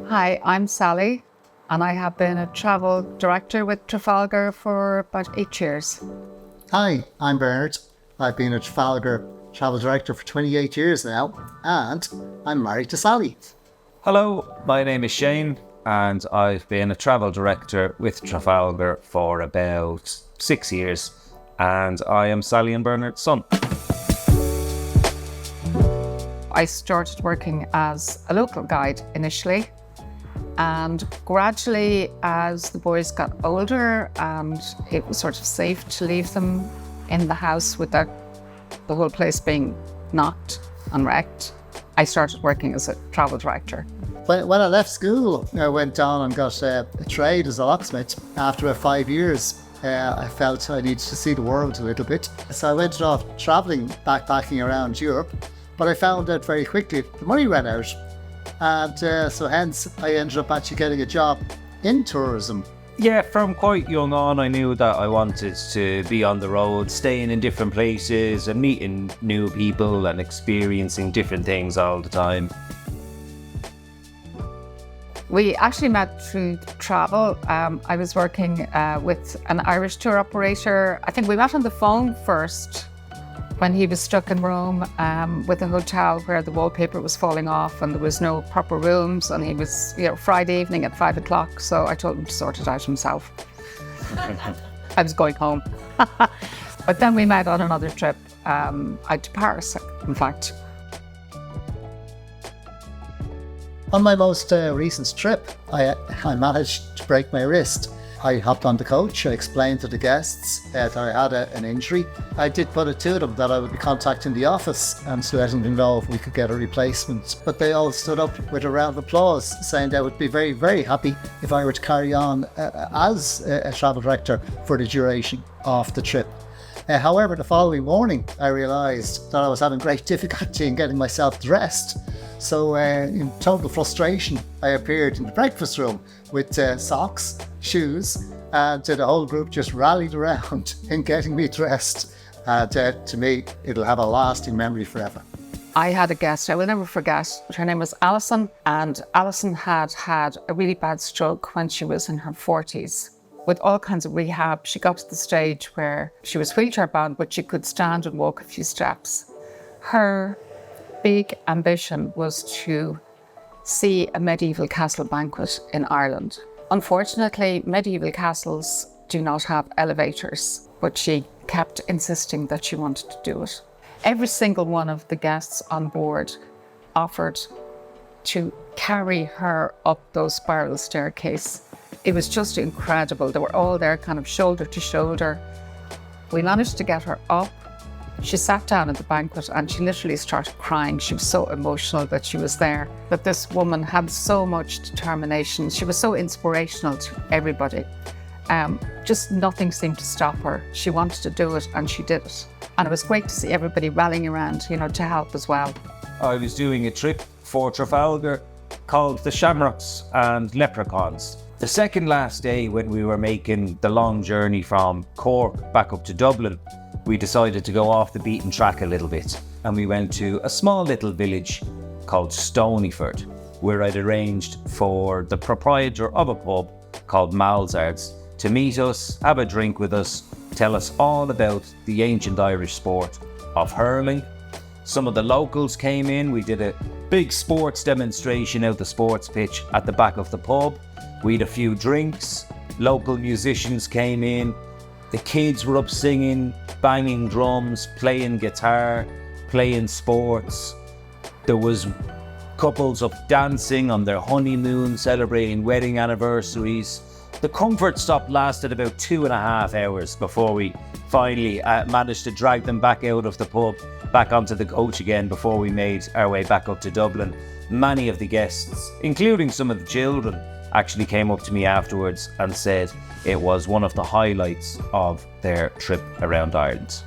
Hi, I'm Sally, and I have been a travel director with Trafalgar for about 8 years. Hi, I'm Bernard. I've been a Trafalgar Travel Director for 28 years now, and I'm married to Sally. Hello, my name is Shane, and I've been a travel director with Trafalgar for about 6 years, and I am Sally and Bernard's son. I started working as a local guide initially, and gradually as the boys got older and it was sort of safe to leave them in the house without the whole place being knocked and wrecked, I started working as a travel director. When I left school, I went down and got a trade as a locksmith. After about 5 years, I felt I needed to see the world a little bit. So I went off travelling, backpacking around Europe, but I found out very quickly the money ran out. And so hence I ended up actually getting a job in tourism. Yeah, from quite young on, I knew that I wanted to be on the road, staying in different places and meeting new people and experiencing different things all the time. We actually met through travel. I was working with an Irish tour operator. I think we met on the phone first when he was stuck in Rome with a hotel where the wallpaper was falling off and there was no proper rooms, and he was, Friday evening at 5 o'clock. So I told him to sort it out himself. I was going home. But then we met on another trip out to Paris, in fact. On my most recent trip, I managed to break my wrist. I hopped on the coach, I explained to the guests that I had an injury. I did put it to them that I would be contacting the office and to letting them know if we could get a replacement. But they all stood up with a round of applause, saying they would be very, very happy if I were to carry on as a travel director for the duration of the trip. However, the following morning, I realised that I was having great difficulty in getting myself dressed. So in total frustration, I appeared in the breakfast room with socks, shoes, and the whole group just rallied around in getting me dressed. To me, it'll have a lasting memory forever. I had a guest I will never forget. Her name was Alison, and Alison had had a really bad stroke when she was in her 40s. With all kinds of rehab, she got to the stage where she was wheelchair bound, but she could stand and walk a few steps. Her big ambition was to see a medieval castle banquet in Ireland. Unfortunately, medieval castles do not have elevators, but she kept insisting that she wanted to do it. Every single one of the guests on board offered to carry her up those spiral staircase. It was just incredible. They were all there kind of shoulder to shoulder. We managed to get her up. She sat down at the banquet and she literally started crying. She was so emotional that she was there, that this woman had so much determination. She was so inspirational to everybody. Just nothing seemed to stop her. She wanted to do it and she did it. And it was great to see everybody rallying around, to help as well. I was doing a trip for Trafalgar called the Shamrocks and Leprechauns. The second last day, when we were making the long journey from Cork back up to Dublin, we decided to go off the beaten track a little bit, and we went to a small little village called Stonyford, where I'd arranged for the proprietor of a pub called Malzard's to meet us, have a drink with us, tell us all about the ancient Irish sport of hurling. Some of the locals came in. We did a big sports demonstration out the sports pitch at the back of the pub. We had a few drinks. Local musicians came in. The kids were up singing, banging drums, playing guitar, playing sports. There was couples up dancing on their honeymoon, celebrating wedding anniversaries. The comfort stop lasted about 2.5 hours before we finally managed to drag them back out of the pub, back onto the coach again before we made our way back up to Dublin. Many of the guests, including some of the children, actually came up to me afterwards and said it was one of the highlights of their trip around Ireland.